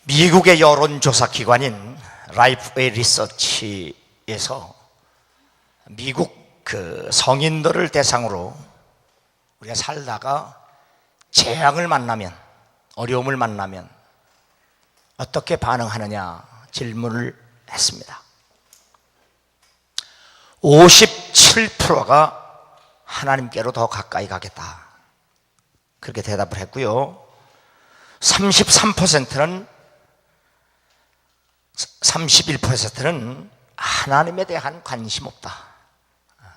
미국의 여론조사 기관인 라이프웨이 리서치에서 미국 성인들을 대상으로 우리가 살다가 재앙을 만나면, 어려움을 만나면 어떻게 반응하느냐 질문을 했습니다. 57%가 하나님께로 더 가까이 가겠다, 그렇게 대답을 했고요. 31%는 하나님에 대한 관심 없다,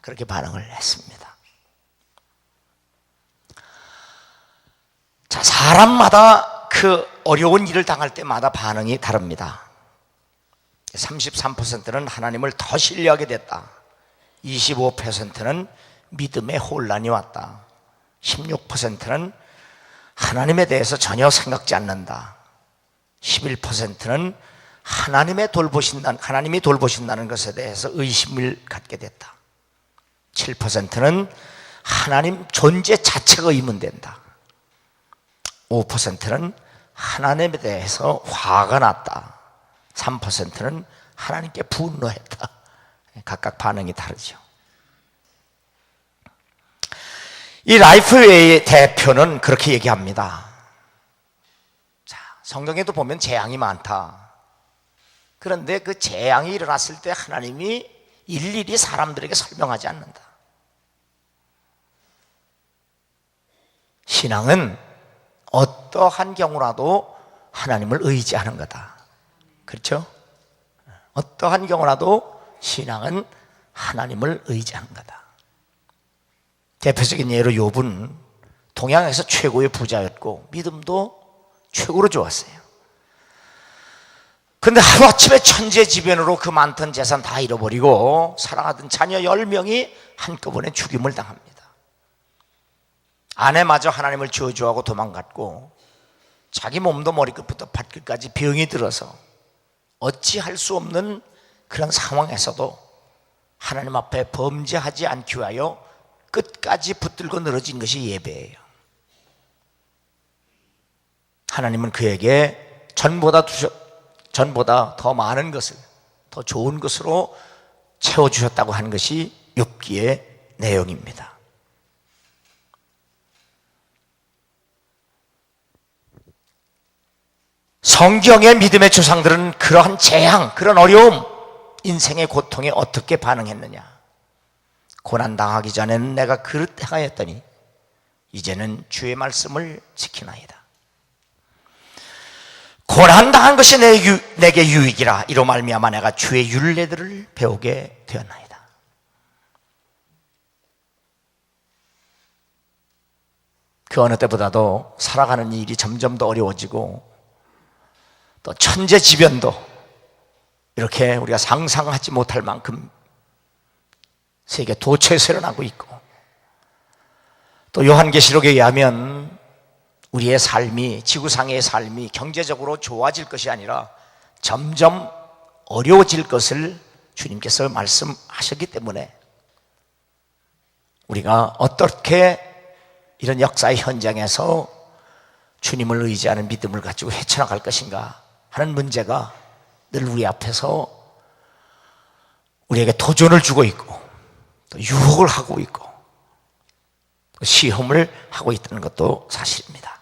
그렇게 반응을 했습니다. 자, 사람마다 그 어려운 일을 당할 때마다 반응이 다릅니다. 33%는 하나님을 더 신뢰하게 됐다, 25%는 믿음의 혼란이 왔다, 16%는 하나님에 대해서 전혀 생각지 않는다, 11%는 하나님이 돌보신다는 것에 대해서 의심을 갖게 됐다, 7%는 하나님 존재 자체가 의문된다, 5%는 하나님에 대해서 화가 났다, 3%는 하나님께 분노했다. 각각 반응이 다르죠. 이 라이프웨이의 대표는 그렇게 얘기합니다. 자, 성경에도 보면 재앙이 많다. 그런데 그 재앙이 일어났을 때 하나님이 일일이 사람들에게 설명하지 않는다. 신앙은 어떠한 경우라도 하나님을 의지하는 거다. 그렇죠? 어떠한 경우라도 신앙은 하나님을 의지하는 거다. 대표적인 예로 욥은 동양에서 최고의 부자였고 믿음도 최고로 좋았어요. 근데 하루아침에 천재지변으로 그 많던 재산 다 잃어버리고 사랑하던 자녀 10명이 한꺼번에 죽임을 당합니다. 아내마저 하나님을 저주하고 도망갔고 자기 몸도 머리끝부터 발끝까지 병이 들어서 어찌할 수 없는 그런 상황에서도 하나님 앞에 범죄하지 않기 위하여 끝까지 붙들고 늘어진 것이 예배예요. 하나님은 그에게 전보다 더 많은 것을, 더 좋은 것으로 채워주셨다고 하는 것이 욥기의 내용입니다. 성경의 믿음의 조상들은 그러한 재앙, 그런 어려움, 인생의 고통에 어떻게 반응했느냐? 고난당하기 전에는 내가 그릇 행하였더니 이제는 주의 말씀을 지키나이다. 고난당한 것이 내게 유익이라. 이로 말미암아 내가 주의 율례들을 배우게 되었나이다. 그 어느 때보다도 살아가는 일이 점점 더 어려워지고 또 천재지변도 이렇게 우리가 상상하지 못할 만큼 세계 도처에서 일어나고 있고, 또 요한계시록에 의하면 우리의 삶이, 지구상의 삶이 경제적으로 좋아질 것이 아니라 점점 어려워질 것을 주님께서 말씀하셨기 때문에 우리가 어떻게 이런 역사의 현장에서 주님을 의지하는 믿음을 가지고 헤쳐나갈 것인가 하는 문제가 늘 우리 앞에서 우리에게 도전을 주고 있고 또 유혹을 하고 있고 시험을 하고 있다는 것도 사실입니다.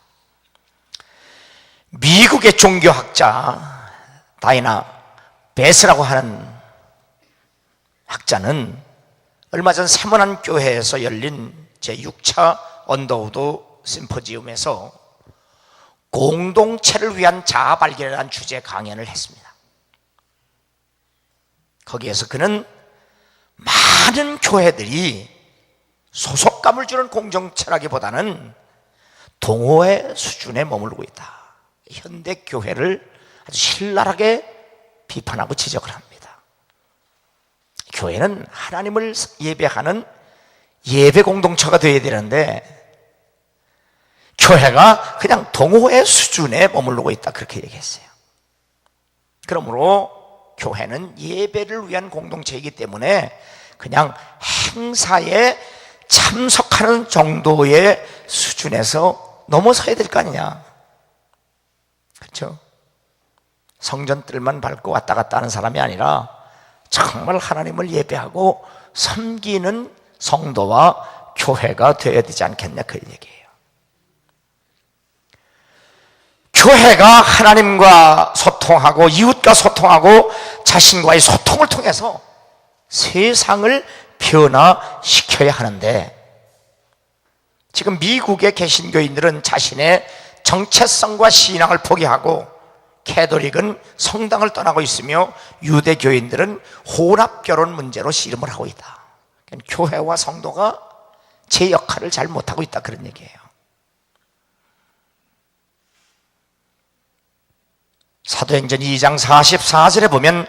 미국의 종교학자 다이나 베스라고 하는 학자는 얼마 전 세모난 교회에서 열린 제6차 언더우드 심포지움에서 공동체를 위한 자아 발견이라는 주제 강연을 했습니다. 거기에서 그는 많은 교회들이 소속감을 주는 공동체라기보다는 동호회 수준에 머물고 있다, 현대 교회를 아주 신랄하게 비판하고 지적을 합니다. 교회는 하나님을 예배하는 예배 공동체가 되어야 되는데 교회가 그냥 동호회 수준에 머무르고 있다, 그렇게 얘기했어요. 그러므로 교회는 예배를 위한 공동체이기 때문에 그냥 행사에 참석하는 정도의 수준에서 넘어서야 될 거 아니냐. 그렇죠? 성전들만 밟고 왔다 갔다 하는 사람이 아니라 정말 하나님을 예배하고 섬기는 성도와 교회가 되어야 되지 않겠냐, 그 얘기예요. 교회가 하나님과 소통하고 이웃과 소통하고 자신과의 소통을 통해서 세상을 변화시켜야 하는데, 지금 미국의 개신교인들은 자신의 정체성과 신앙을 포기하고 캐톨릭은 성당을 떠나고 있으며 유대교인들은 혼합결혼 문제로 씨름을 하고 있다. 교회와 성도가 제 역할을 잘 못하고 있다, 그런 얘기예요. 사도행전 2장 44절에 보면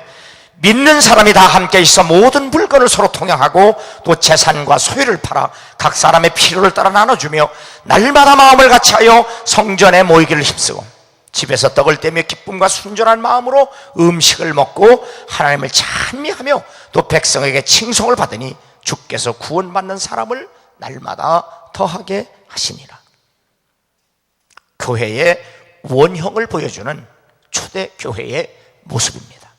믿는 사람이 다 함께 있어 모든 물건을 서로 통용하고 또 재산과 소유를 팔아 각 사람의 필요를 따라 나눠주며 날마다 마음을 같이하여 성전에 모이기를 힘쓰고 집에서 떡을 떼며 기쁨과 순전한 마음으로 음식을 먹고 하나님을 찬미하며 또 백성에게 칭송을 받으니 주께서 구원받는 사람을 날마다 더하게 하시니라. 교회의 원형을 보여주는 초대교회의 모습입니다.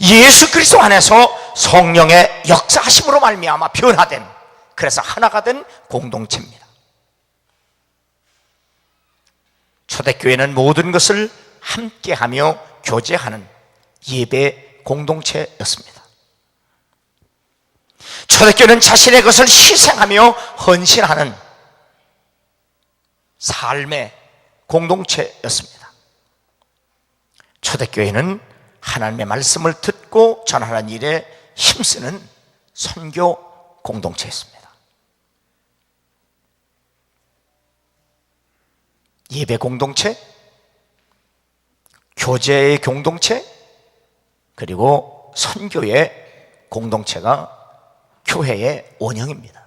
예수 그리스도 안에서 성령의 역사하심으로 말미암아 변화된, 그래서 하나가 된 공동체입니다. 초대교회는 모든 것을 함께하며 교제하는 예배 공동체였습니다. 초대교회는 자신의 것을 희생하며 헌신하는 삶의 공동체였습니다. 초대교회는 하나님의 말씀을 듣고 전하는 일에 힘쓰는 선교 공동체였습니다. 예배 공동체, 교제의 공동체, 그리고 선교의 공동체가 교회의 원형입니다.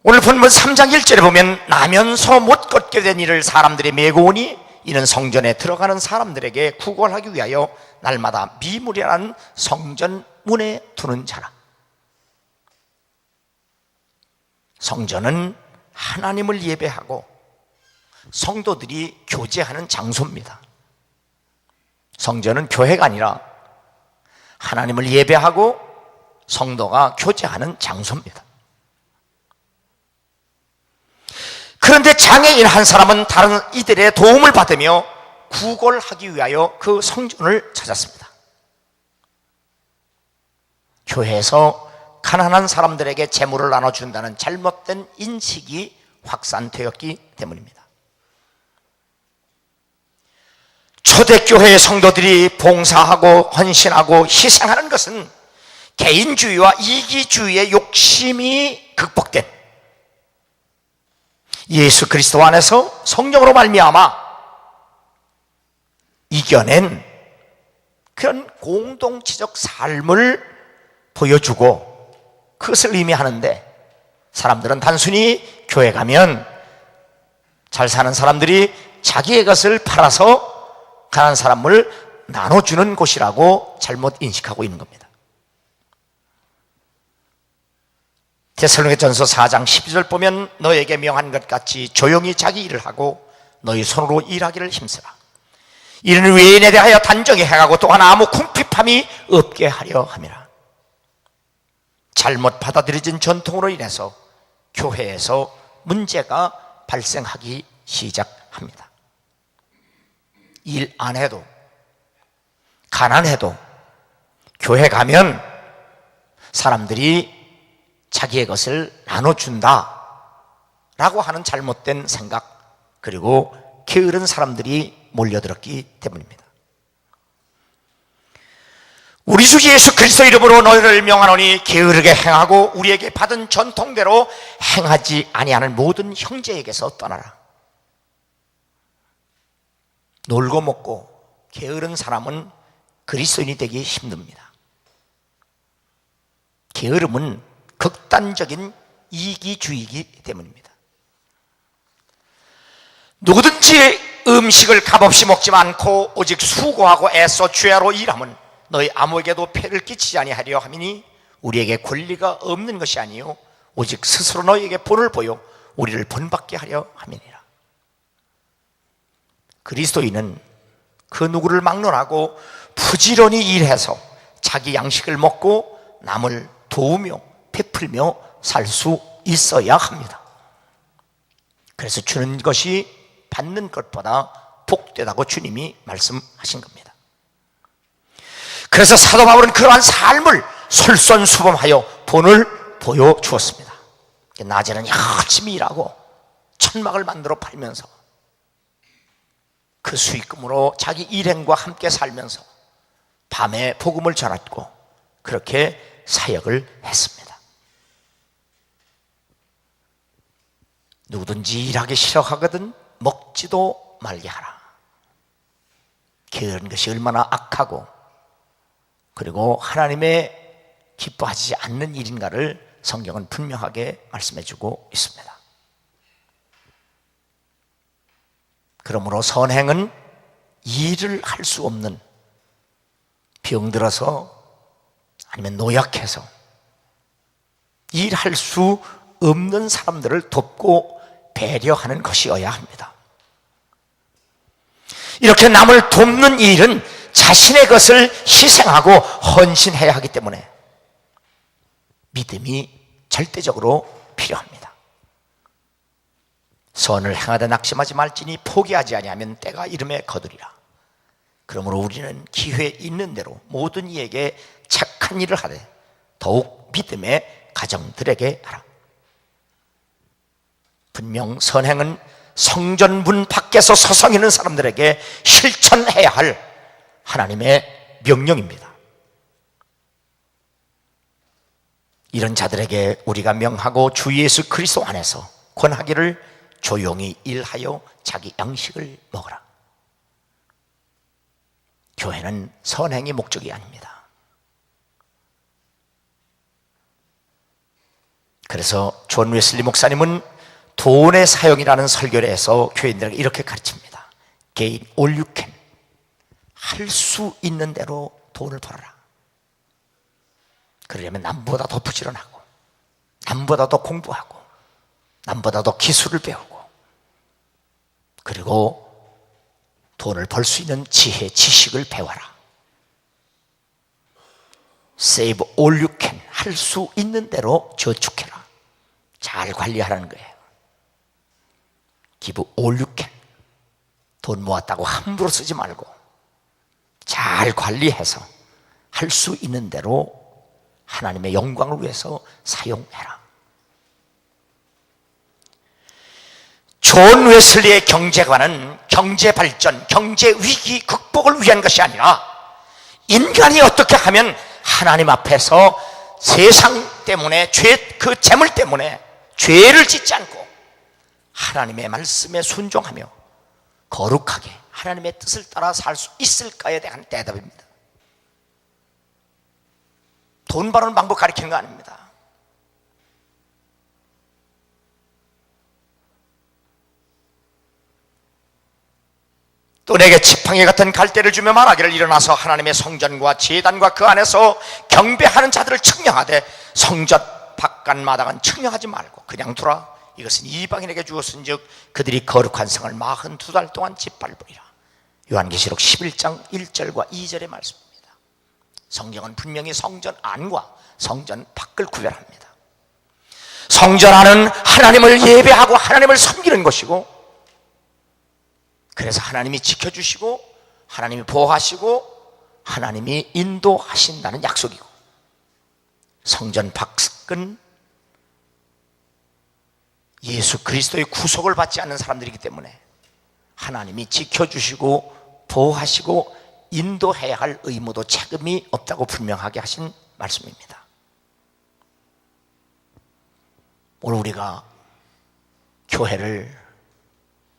오늘 본문 3장 1절에 보면 나면서 못 걷게 된 이를 사람들이 메고 오니 이는 성전에 들어가는 사람들에게 구걸하기 위하여 날마다 미무리한 성전 문에 두는 자라. 성전은 하나님을 예배하고 성도들이 교제하는 장소입니다. 성전은 교회가 아니라 하나님을 예배하고 성도가 교제하는 장소입니다. 그런데 장애인 한 사람은 다른 이들의 도움을 받으며 구걸하기 위하여 그 성전을 찾았습니다. 교회에서 가난한 사람들에게 재물을 나눠준다는 잘못된 인식이 확산되었기 때문입니다. 초대교회의 성도들이 봉사하고 헌신하고 희생하는 것은 개인주의와 이기주의의 욕심이 극복된, 예수 그리스도 안에서 성령으로 말미암아 이겨낸 그런 공동체적 삶을 보여주고 그것을 의미하는데, 사람들은 단순히 교회 가면 잘 사는 사람들이 자기의 것을 팔아서 가난한 사람을 나눠주는 곳이라고 잘못 인식하고 있는 겁니다. 데살로니가전서 4장 12절 보면 너에게 명한 것 같이 조용히 자기 일을 하고 너희 손으로 일하기를 힘쓰라. 이는 외인에 대하여 단정히 행하고 또한 아무 궁핍함이 없게 하려 함이라. 잘못 받아들여진 전통으로 인해서 교회에서 문제가 발생하기 시작합니다. 일 안 해도, 가난해도 교회 가면 사람들이 자기의 것을 나눠준다 라고 하는 잘못된 생각, 그리고 게으른 사람들이 몰려들었기 때문입니다. 우리 주 예수 그리스도 이름으로 너희를 명하노니 게으르게 행하고 우리에게 받은 전통대로 행하지 아니하는 모든 형제에게서 떠나라. 놀고 먹고 게으른 사람은 그리스도인이 되기 힘듭니다. 게으름은 극단적인 이기주의이기 때문입니다. 누구든지 음식을 값없이 먹지 않고 오직 수고하고 애써 죄로 일함은 너희 아무에게도 폐를 끼치지 아니하려 함이니 우리에게 권리가 없는 것이 아니요 오직 스스로 너희에게 본을 보여 우리를 본받게 하려 함이니라. 그리스도인은 그 누구를 막론하고 부지런히 일해서 자기 양식을 먹고 남을 도우며 베풀며 살 수 있어야 합니다. 그래서 주는 것이 받는 것보다 복되다고 주님이 말씀하신 겁니다. 그래서 사도 바울은 그러한 삶을 솔선수범하여 본을 보여주었습니다. 낮에는 열심히 일하고 천막을 만들어 팔면서 그 수익금으로 자기 일행과 함께 살면서 밤에 복음을 전했고 그렇게 사역을 했습니다. 누구든지 일하기 싫어하거든 먹지도 말게 하라. 게으른 것이 얼마나 악하고 그리고 하나님의 기뻐하지 않는 일인가를 성경은 분명하게 말씀해주고 있습니다. 그러므로 선행은 일을 할 수 없는, 병들어서 아니면 노약해서 일할 수 없는 사람들을 돕고 배려하는 것이어야 합니다. 이렇게 남을 돕는 일은 자신의 것을 희생하고 헌신해야 하기 때문에 믿음이 절대적으로 필요합니다. 선을 행하되 낙심하지 말지니 포기하지 아니하면 때가 이름에 거두리라. 그러므로 우리는 기회 있는 대로 모든 이에게 착한 일을 하되 더욱 믿음의 가정들에게 하라. 분명 선행은 성전 문 밖에서 서성이는 사람들에게 실천해야 할 하나님의 명령입니다. 이런 자들에게 우리가 명하고 주 예수 그리스도 안에서 권하기를 조용히 일하여 자기 양식을 먹으라. 교회는 선행이 목적이 아닙니다. 그래서 존 웨슬리 목사님은 돈의 사용이라는 설교를 해서 교인들에게 이렇게 가르칩니다. Gain all you can. 할 수 있는 대로 돈을 벌어라. 그러려면 남보다 더 부지런하고 남보다 더 공부하고 남보다 더 기술을 배우고 그리고 돈을 벌 수 있는 지혜, 지식을 배워라. Save all you can. 할 수 있는 대로 저축해라. 잘 관리하라는 거예요. Give all you can. 돈 모았다고 함부로 쓰지 말고 잘 관리해서 할 수 있는 대로 하나님의 영광을 위해서 사용해라. 존 웨슬리의 경제관은 경제 발전, 경제 위기 극복을 위한 것이 아니라 인간이 어떻게 하면 하나님 앞에서 세상 때문에 그 재물 때문에 죄를 짓지 않고 하나님의 말씀에 순종하며 거룩하게 하나님의 뜻을 따라 살 수 있을까에 대한 대답입니다. 돈 버는 방법 가르치는 거 아닙니다. 또 내게 지팡이 같은 갈대를 주며 말하기를 일어나서 하나님의 성전과 제단과 그 안에서 경배하는 자들을 측량하되 성전 바깥 마당은 측량하지 말고 그냥 두라. 이것은 이방인에게 주었은즉 그들이 거룩한 성을 42달 동안 짓밟으리라. 요한계시록 11장 1절과 2절의 말씀입니다. 성경은 분명히 성전 안과 성전 밖을 구별합니다. 성전 안은 하나님을 예배하고 하나님을 섬기는 것이고 그래서 하나님이 지켜주시고 하나님이 보호하시고 하나님이 인도하신다는 약속이고 성전 밖은 예수 그리스도의 구속을 받지 않는 사람들이기 때문에 하나님이 지켜주시고 보호하시고 인도해야 할 의무도 책임이 없다고 분명하게 하신 말씀입니다. 오늘 우리가 교회를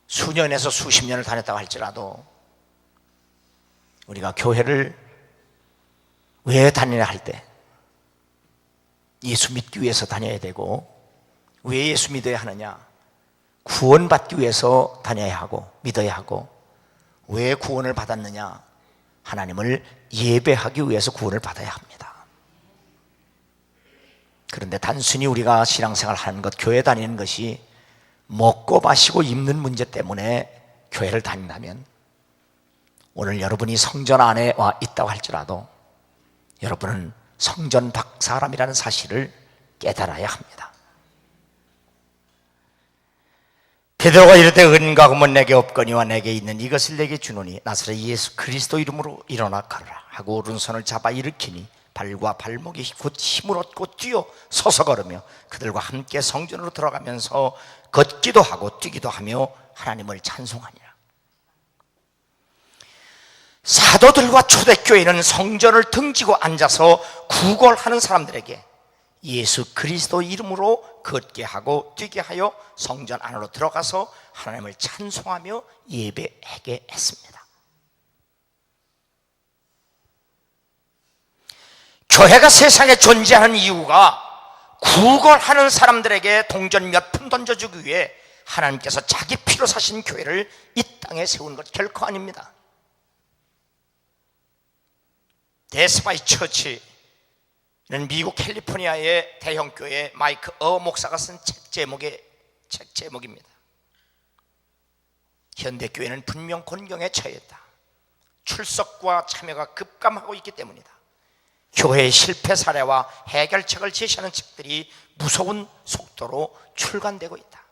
수년에서 수십 년을 다녔다고 할지라도 우리가 교회를 왜 다니냐 할 때 예수 믿기 위해서 다녀야 되고 왜 예수 믿어야 하느냐? 구원받기 위해서 다녀야 하고 믿어야 하고 왜 구원을 받았느냐? 하나님을 예배하기 위해서 구원을 받아야 합니다. 그런데 단순히 우리가 신앙생활 하는 것, 교회 다니는 것이 먹고 마시고 입는 문제 때문에 교회를 다닌다면 오늘 여러분이 성전 안에 와 있다고 할지라도 여러분은 성전 밖 사람이라는 사실을 깨달아야 합니다. 베드로가 이르되 은과 금은 내게 없거니와 내게 있는 이것을 내게 주노니 나사렛 예수 그리스도 이름으로 일어나 걸으라 하고 오른손을 잡아 일으키니 발과 발목이 곧 힘을 얻고 뛰어 서서 걸으며 그들과 함께 성전으로 들어가면서 걷기도 하고 뛰기도 하며 하나님을 찬송하니라. 사도들과 초대교회는 성전을 등지고 앉아서 구걸하는 사람들에게 예수 그리스도 이름으로 걷게 하고 뛰게 하여 성전 안으로 들어가서 하나님을 찬송하며 예배하게 했습니다. 교회가 세상에 존재하는 이유가 구걸하는 사람들에게 동전 몇 푼 던져주기 위해 하나님께서 자기 피로 사신 교회를 이 땅에 세운 것 결코 아닙니다. 데스바이 처치는 미국 캘리포니아의 대형교회 마이크 목사가 쓴 책 제목입니다. 현대교회는 분명 곤경에 처했다. 출석과 참여가 급감하고 있기 때문이다. 교회의 실패 사례와 해결책을 제시하는 책들이 무서운 속도로 출간되고 있다.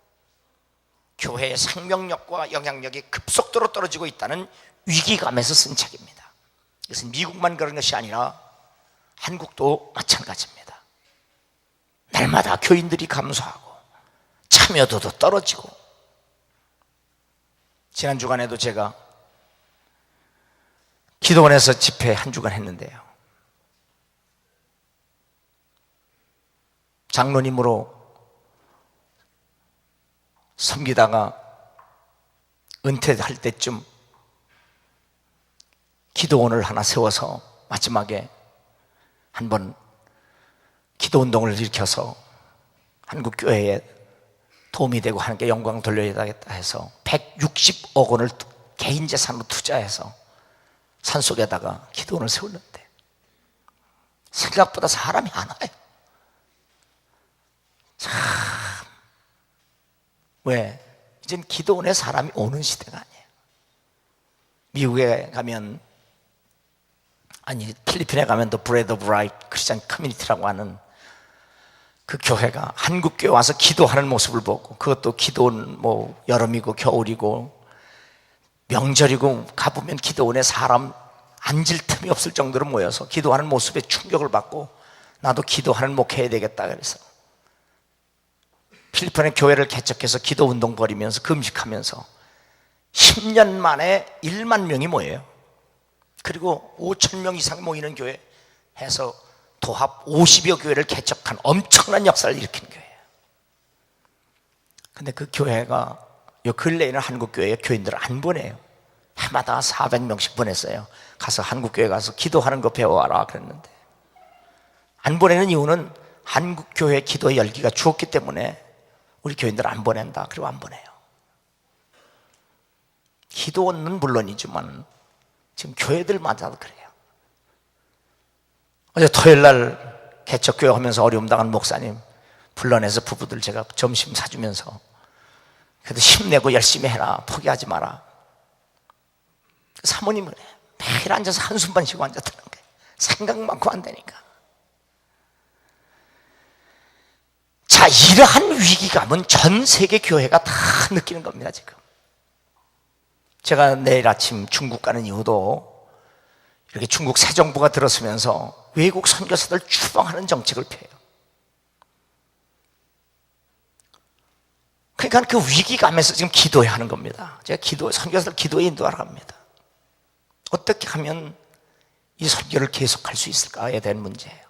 교회의 생명력과 영향력이 급속도로 떨어지고 있다는 위기감에서 쓴 책입니다. 이것은 미국만 그런 것이 아니라 한국도 마찬가지입니다. 날마다 교인들이 감소하고 참여도도 떨어지고, 지난 주간에도 제가 기도원에서 집회 한 주간 했는데요, 장로님으로 섬기다가 은퇴할 때쯤 기도원을 하나 세워서 마지막에 한번 기도운동을 일으켜서 한국교회에 도움이 되고 하나님께 영광 돌려야겠다 해서 160억 원을 개인 재산으로 투자해서 산속에다가 기도원을 세웠는데 생각보다 사람이 안 와요. 참, 왜? 이젠 기도원에 사람이 오는 시대가 아니에요. 미국에 가면, 아니 필리핀에 가면 또 브레드 오브 라이프 크리스찬 커뮤니티라고 하는 그 교회가 한국교회 와서 기도하는 모습을 보고, 그것도 기도원 뭐 여름이고 겨울이고 명절이고 가보면 기도원에 사람 앉을 틈이 없을 정도로 모여서 기도하는 모습에 충격을 받고 나도 기도하는 목회해야 되겠다 그래서 필리핀의 교회를 개척해서 기도운동 벌이면서 금식하면서 10년 만에 1만 명이 모여요. 그리고 5천 명 이상 모이는 교회 해서 도합 50여 교회를 개척한 엄청난 역사를 일으킨 교회예요. 근데 그 교회가 요 근래에는 한국교회에 교인들을 안 보내요. 해마다 400명씩 보냈어요. 가서 한국교회 가서 기도하는 거 배워와라 그랬는데, 안 보내는 이유는 한국교회 기도의 열기가 죽었기 때문에 우리 교인들 안 보낸다. 그리고 안 보내요. 기도원은 물론이지만 지금 교회들마다도 그래요. 어제 토요일날 개척교회 하면서 어려움 당한 목사님 불러내서 부부들 제가 점심 사주면서 그래도 힘내고 열심히 해라, 포기하지 마라. 사모님은 매일 앉아서 한숨만 쉬고 앉았다는 거예요. 생각 많고 안 되니까. 자, 이러한 위기감은 전 세계 교회가 다 느끼는 겁니다. 지금 제가 내일 아침 중국 가는 이유도 이렇게 중국 새 정부가 들어서면서 외국 선교사들 추방하는 정책을 펴요. 그러니까 그 위기감에서 지금 기도해야 하는 겁니다. 제가 선교사들 기도에 인도하러 갑니다. 어떻게 하면 이 선교를 계속할 수 있을까에 대한 문제예요.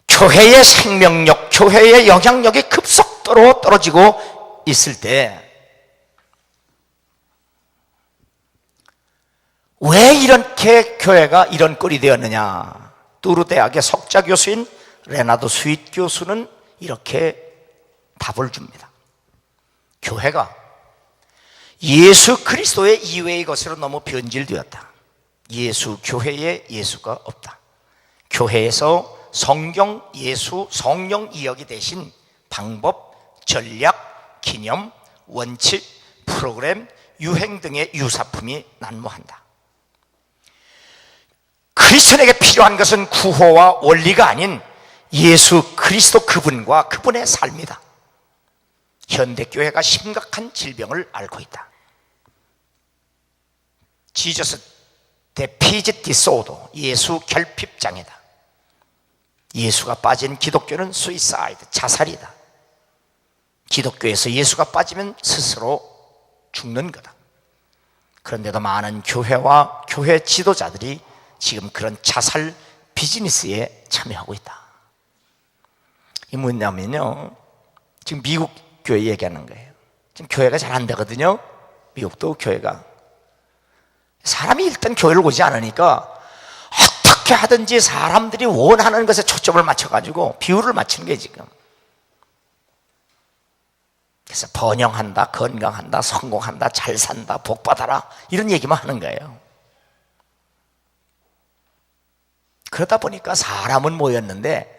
교회의 생명력, 교회의 영향력이 급속도로 떨어지고 있을 때 왜 이렇게 교회가 이런 꼴이 되었느냐? 뚜르 대학의 석좌 교수인 레나드 스윗 교수는 이렇게 답을 줍니다. 교회가 예수 그리스도의 이외의 것으로 너무 변질되었다. 교회에 예수가 없다. 교회에서 성경, 예수, 성령 이야기 대신 방법, 전략, 기념, 원칙, 프로그램, 유행 등의 유사품이 난무한다. 크리스천에게 필요한 것은 구호와 원리가 아닌 예수 그리스도 그분과 그분의 삶이다. 현대교회가 심각한 질병을 앓고 있다. 지저스 데피지 디소더, 예수 결핍장애다. 예수가 빠진 기독교는 수이사이드, 자살이다. 기독교에서 예수가 빠지면 스스로 죽는 거다. 그런데도 많은 교회와 교회 지도자들이 지금 그런 자살 비즈니스에 참여하고 있다. 이 뭐냐면요, 지금 미국 교회 얘기하는 거예요. 지금 교회가 잘 안 되거든요. 미국도 교회가. 사람이 일단 교회를 오지 않으니까 어떻게 하든지 사람들이 원하는 것에 초점을 맞춰가지고 비율을 맞추는 게 지금. 그래서 번영한다, 건강한다, 성공한다, 잘 산다, 복 받아라, 이런 얘기만 하는 거예요. 그러다 보니까 사람은 모였는데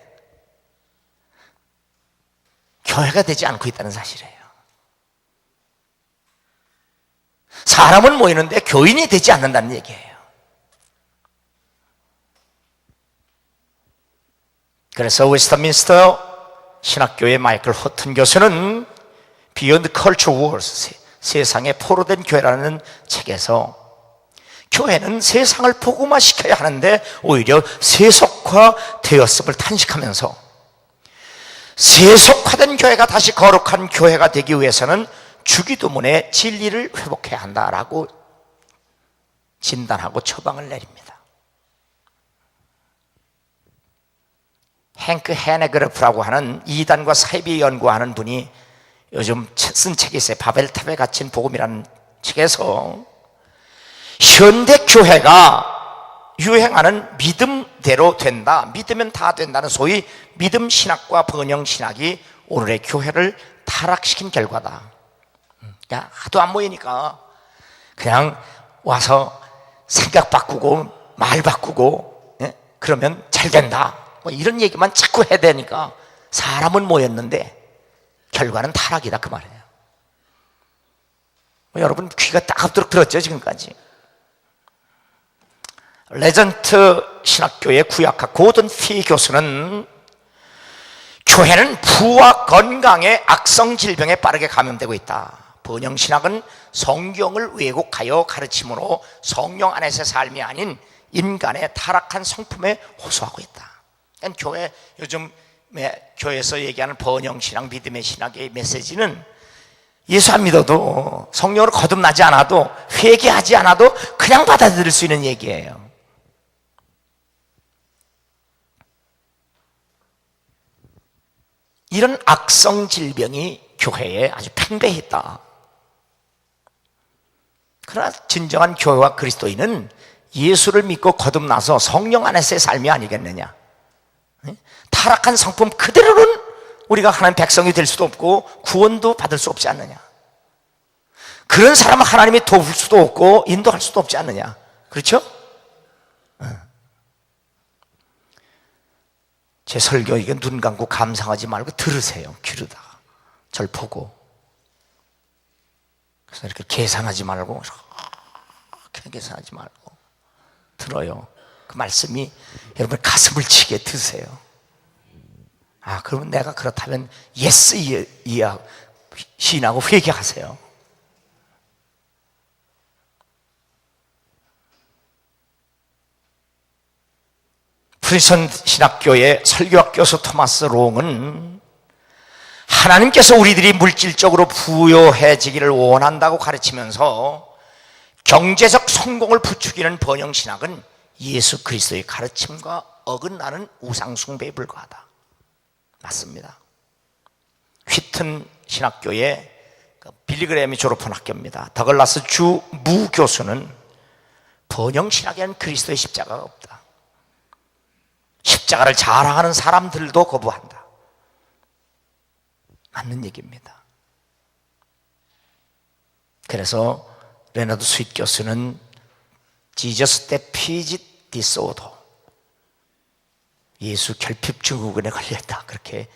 교회가 되지 않고 있다는 사실이에요. 사람은 모이는데 교인이 되지 않는다는 얘기예요. 그래서 웨스터민스터 신학교의 마이클 호튼 교수는 Beyond Culture Wars, 세상에 포로된 교회라는 책에서 교회는 세상을 복음화시켜야 하는데 오히려 세속화되었음을 탄식하면서 세속화된 교회가 다시 거룩한 교회가 되기 위해서는 주기도문의 진리를 회복해야 한다라고 진단하고 처방을 내립니다. 행크 헤네그르프라고 하는 이단과 사이비 연구하는 분이 요즘 쓴 책이 있어요. 바벨탑에 갇힌 복음이라는 책에서 현대 교회가 유행하는 믿음대로 된다, 믿으면 다 된다는 소위 믿음 신학과 번영 신학이 오늘의 교회를 타락시킨 결과다. 야, 하도 안 모이니까 그냥 와서 생각 바꾸고 말 바꾸고, 예? 그러면 잘 된다, 뭐 이런 얘기만 자꾸 해야 되니까 사람은 모였는데 결과는 타락이다, 그 말이에요. 여러분 귀가 따갑도록 들었죠, 지금까지. 레전트 신학교의 구약학 고든 피 교수는 교회는 부와 건강의 악성 질병에 빠르게 감염되고 있다. 번영신학은 성경을 왜곡하여 가르침으로 성령 안에서의 삶이 아닌 인간의 타락한 성품에 호소하고 있다. 그러니까 교회, 요즘 교회에서 얘기하는 번영신학, 믿음의 신학의 메시지는 예수 안 믿어도, 성령으로 거듭나지 않아도, 회개하지 않아도 그냥 받아들일 수 있는 얘기예요. 이런 악성 질병이 교회에 아주 팽배했다. 그러나 진정한 교회와 그리스도인은 예수를 믿고 거듭나서 성령 안에서의 삶이 아니겠느냐. 타락한 성품 그대로는 우리가 하나님 백성이 될 수도 없고 구원도 받을 수 없지 않느냐. 그런 사람은 하나님이 도울 수도 없고 인도할 수도 없지 않느냐. 그렇죠? 제 설교 이게 눈 감고 감상하지 말고 들으세요. 귀로다가 절 보고. 그래서 이렇게 계산하지 말고, 이렇게 계산하지 말고 들어요. 그 말씀이 여러분 가슴을 치게 드세요. 아, 그러면 내가 그렇다면 예스 이야 시인하고 회개하세요. 프리선 신학교의 설교학 교수 토마스 롱은 하나님께서 우리들이 물질적으로 부유해지기를 원한다고 가르치면서 경제적 성공을 부추기는 번영신학은 예수 그리스도의 가르침과 어긋나는 우상숭배에 불과하다. 맞습니다. 휘튼 신학교의 빌리그램이 졸업한 학교입니다. 더글라스 주 무 교수는 번영신학에는 그리스도의 십자가가 없다. 십자가를 자랑하는 사람들도 거부한다. 맞는 얘기입니다. 그래서 레너드 스윗 교수는 Jesus defeated disorder, 예수 결핍 증후군에 걸렸다, 그렇게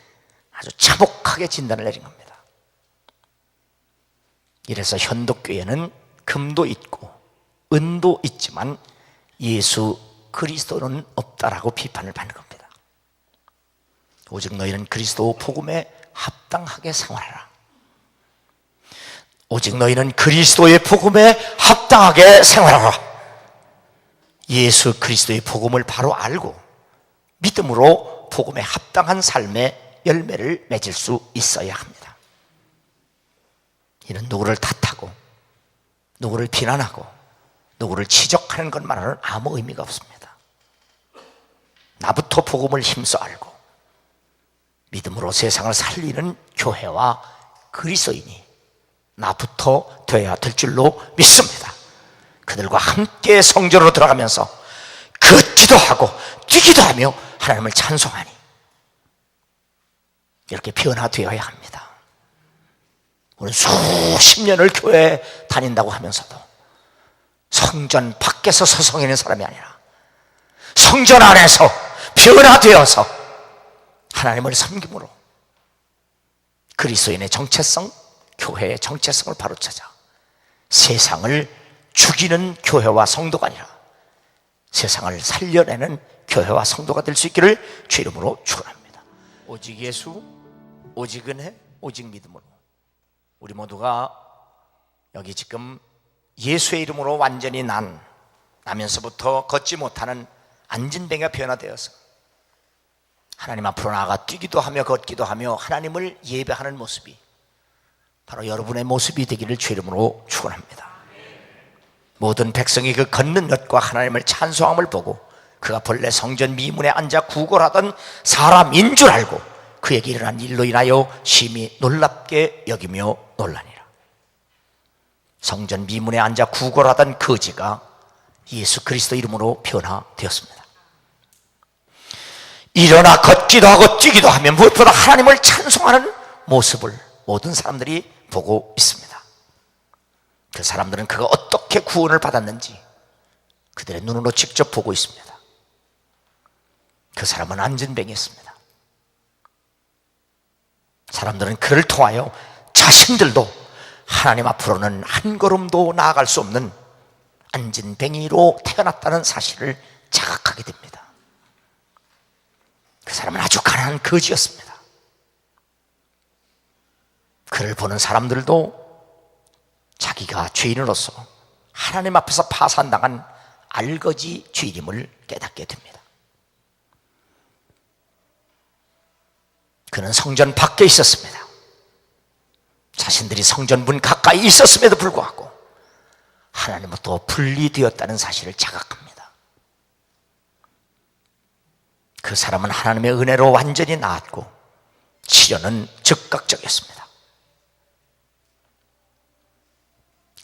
아주 참혹하게 진단을 내린 겁니다. 이래서 현독교회는 금도 있고 은도 있지만 예수 그리스도는 없다라고 비판을 받는 겁니다. 오직 너희는 그리스도 복음에 합당하게 생활하라. 오직 너희는 그리스도의 복음에 합당하게 생활하라. 예수 그리스도의 복음을 바로 알고 믿음으로 복음에 합당한 삶의 열매를 맺을 수 있어야 합니다. 이는 누구를 탓하고 누구를 비난하고 누구를 지적하는 것만으로는 아무 의미가 없습니다. 나부터 복음을 힘써 알고 믿음으로 세상을 살리는 교회와 그리스도인이 나부터 되어야 될 줄로 믿습니다. 그들과 함께 성전으로 들어가면서 걷기도 하고 뛰기도 하며 하나님을 찬송하니 이렇게 변화되어야 합니다. 우리는 수십 년을 교회에 다닌다고 하면서도 성전 밖에서 서성이는 사람이 아니라 성전 안에서 변화되어서 하나님을 섬김으로 그리스도인의 정체성, 교회의 정체성을 바로 찾아 세상을 죽이는 교회와 성도가 아니라 세상을 살려내는 교회와 성도가 될 수 있기를 주 이름으로 축원합니다. 오직 예수, 오직 은혜, 오직 믿음으로 우리 모두가 여기 지금 예수의 이름으로 완전히 나면서부터 걷지 못하는 안진뱅이가 변화되어서 하나님 앞으로 나아가 뛰기도 하며 걷기도 하며 하나님을 예배하는 모습이 바로 여러분의 모습이 되기를 주 이름으로 축원합니다. 모든 백성이 그 걷는 것과 하나님을 찬송함을 보고 그가 본래 성전 미문에 앉아 구걸하던 사람인 줄 알고 그에게 일어난 일로 인하여 심히 놀랍게 여기며 놀라니라. 성전 미문에 앉아 구걸하던 거지가 예수 그리스도 이름으로 변화되었습니다. 일어나 걷기도 하고 뛰기도 하며 무엇보다 하나님을 찬송하는 모습을 모든 사람들이 보고 있습니다. 그 사람들은 그가 어떻게 구원을 받았는지 그들의 눈으로 직접 보고 있습니다. 그 사람은 안진뱅이였습니다. 사람들은 그를 통하여 자신들도 하나님 앞으로는 한 걸음도 나아갈 수 없는 안진뱅이로 태어났다는 사실을 자각하게 됩니다. 그 사람은 아주 가난한 거지였습니다. 그를 보는 사람들도 자기가 죄인으로서 하나님 앞에서 파산당한 알거지 죄인임을 깨닫게 됩니다. 그는 성전 밖에 있었습니다. 자신들이 성전 문 가까이 있었음에도 불구하고 하나님으로부터 분리되었다는 사실을 자각합니다. 그 사람은 하나님의 은혜로 완전히 나았고 치료는 즉각적이었습니다.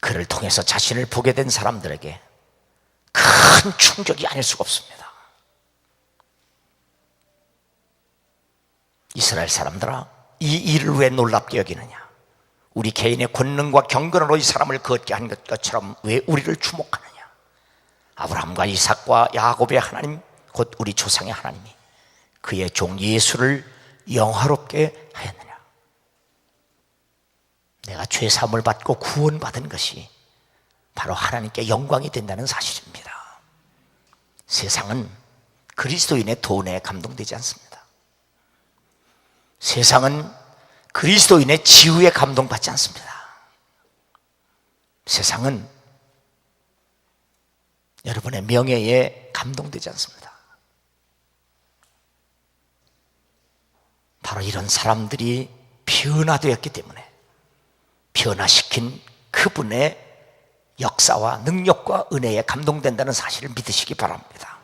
그를 통해서 자신을 보게 된 사람들에게 큰 충격이 아닐 수가 없습니다. 이스라엘 사람들아, 이 일을 왜 놀랍게 여기느냐? 우리 개인의 권능과 경건으로 이 사람을 걷게 한 것처럼 왜 우리를 주목하느냐? 아브라함과 이삭과 야곱의 하나님, 곧 우리 조상의 하나님이 그의 종 예수를 영화롭게 하였느냐? 내가 죄사함을 받고 구원받은 것이 바로 하나님께 영광이 된다는 사실입니다. 세상은 그리스도인의 돈에 감동되지 않습니다. 세상은 그리스도인의 지위에 감동받지 않습니다. 세상은 여러분의 명예에 감동되지 않습니다. 바로 이런 사람들이 변화되었기 때문에 변화시킨 그분의 역사와 능력과 은혜에 감동된다는 사실을 믿으시기 바랍니다.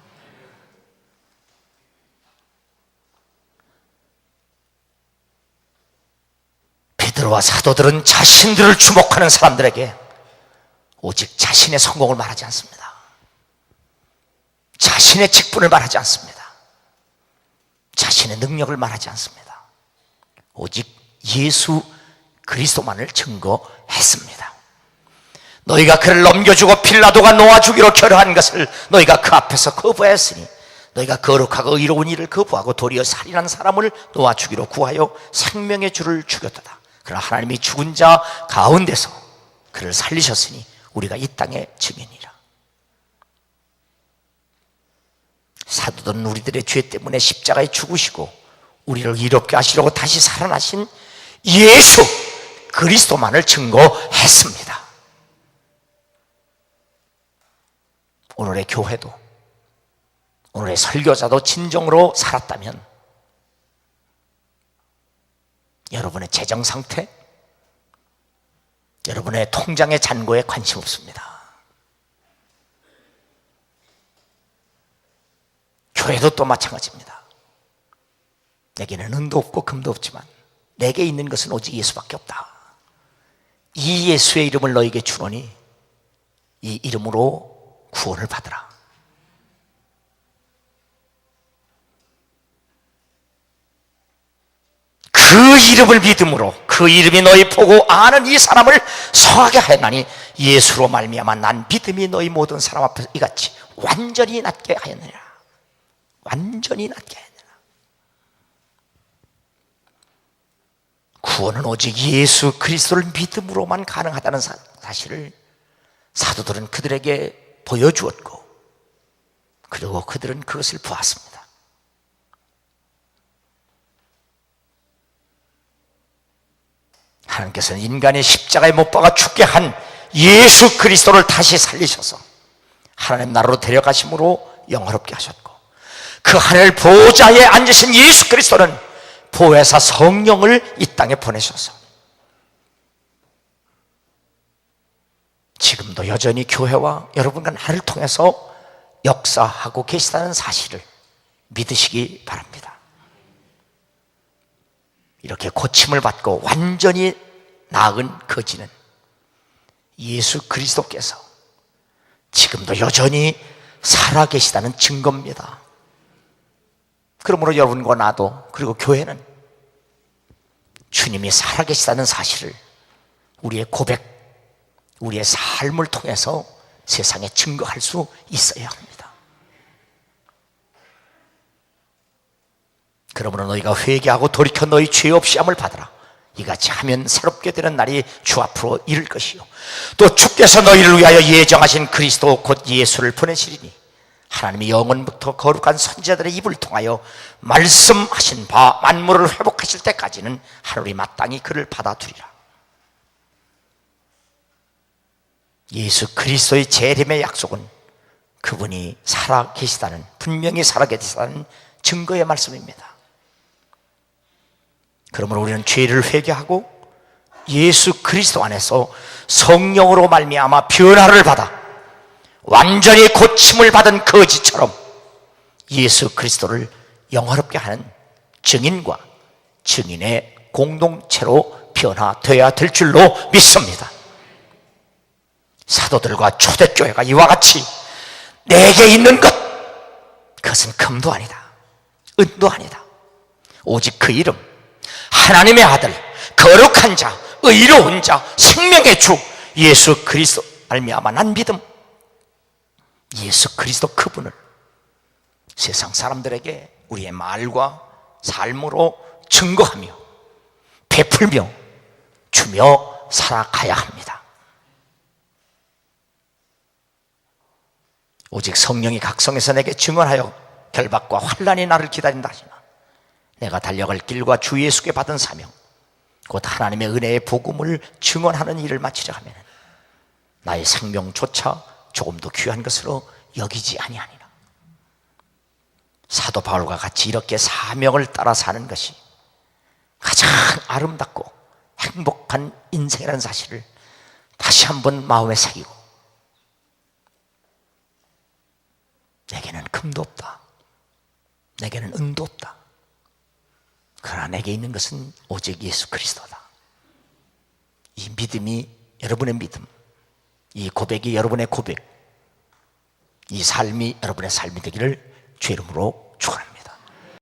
베드로와 사도들은 자신들을 주목하는 사람들에게 오직 자신의 성공을 말하지 않습니다. 자신의 직분을 말하지 않습니다. 자신의 능력을 말하지 않습니다. 오직 예수 그리스도만을 증거했습니다. 너희가 그를 넘겨주고 빌라도가 놓아주기로 결의한 것을 너희가 그 앞에서 거부했으니 너희가 거룩하고 의로운 일을 거부하고 도리어 살인한 사람을 놓아 주기로 구하여 생명의 주를 죽였도다. 그러나 하나님이 죽은 자 가운데서 그를 살리셨으니 우리가 이 땅의 증인이라. 사도들은 우리들의 죄 때문에 십자가에 죽으시고 우리를 의롭게 하시려고 다시 살아나신 예수 그리스도만을 증거했습니다. 오늘의 교회도, 오늘의 설교자도 진정으로 살았다면 여러분의 재정 상태, 여러분의 통장의 잔고에 관심 없습니다. 교회도 또 마찬가지입니다. 내게는 은도 없고 금도 없지만 내게 있는 것은 오직 예수밖에 없다. 이 예수의 이름을 너에게 주노니 이 이름으로 구원을 받으라. 그 이름을 믿음으로 그 이름이 너희 보고 아는 이 사람을 성하게 하였나니 예수로 말미암아 난 믿음이 너희 모든 사람 앞에서 이같이 완전히 낫게 하였느니라. 완전히 낫게 하였느니라. 구원은 오직 예수 그리스도를 믿음으로만 가능하다는 사실을 사도들은 그들에게 보여주었고 그리고 그들은 그것을 보았습니다. 하나님께서는 인간의 십자가에 못 박아 죽게 한 예수 그리스도를 다시 살리셔서 하나님 나라로 데려가심으로 영화롭게 하셨고 그 하늘 보좌에 앉으신 예수 그리스도는 보혜사 성령을 이 땅에 보내셔서 지금도 여전히 교회와 여러분과 나를 통해서 역사하고 계시다는 사실을 믿으시기 바랍니다. 이렇게 고침을 받고 완전히 나은 거지는 예수 그리스도께서 지금도 여전히 살아계시다는 증거입니다. 그러므로 여러분과 나도 그리고 교회는 주님이 살아계시다는 사실을 우리의 고백, 우리의 삶을 통해서 세상에 증거할 수 있어야 합니다. 그러므로 너희가 회개하고 돌이켜 너희 죄 없이 함을 받으라. 이같이 하면 새롭게 되는 날이 주 앞으로 이를 것이요 또 주께서 너희를 위하여 예정하신 그리스도 곧 예수를 보내시리니 하나님이 영원부터 거룩한 선지자들의 입을 통하여 말씀하신 바 만물을 회복하실 때까지는 하늘이 마땅히 그를 받아두리라. 예수 그리스도의 재림의 약속은 그분이 살아계시다는, 분명히 살아계시다는 증거의 말씀입니다. 그러므로 우리는 죄를 회개하고 예수 그리스도 안에서 성령으로 말미암아 변화를 받아 완전히 고침을 받은 거지처럼 예수 그리스도를 영화롭게 하는 증인과 증인의 공동체로 변화되어야 될 줄로 믿습니다. 사도들과 초대교회가 이와 같이 내게 있는 것, 그것은 금도 아니다, 은도 아니다. 오직 그 이름, 하나님의 아들, 거룩한 자, 의로운 자, 생명의 주 예수 그리스도 말미암아 난 믿음, 예수 그리스도 그분을 세상 사람들에게 우리의 말과 삶으로 증거하며 베풀며 주며 살아가야 합니다. 오직 성령이 각성해서 내게 증언하여 결박과 환난이 나를 기다린다 하시나 내가 달려갈 길과 주 예수께 받은 사명 곧 하나님의 은혜의 복음을 증언하는 일을 마치려 하면 나의 생명조차 조금도 귀한 것으로 여기지 아니하니라. 사도 바울과 같이 이렇게 사명을 따라 사는 것이 가장 아름답고 행복한 인생이라는 사실을 다시 한번 마음에 새기고 내게는 금도 없다, 내게는 은도 없다, 그러나 내게 있는 것은 오직 예수 그리스도다. 이 믿음이 여러분의 믿음, 이 고백이 여러분의 고백, 이 삶이 여러분의 삶이 되기를 주 이름으로 축원합니다.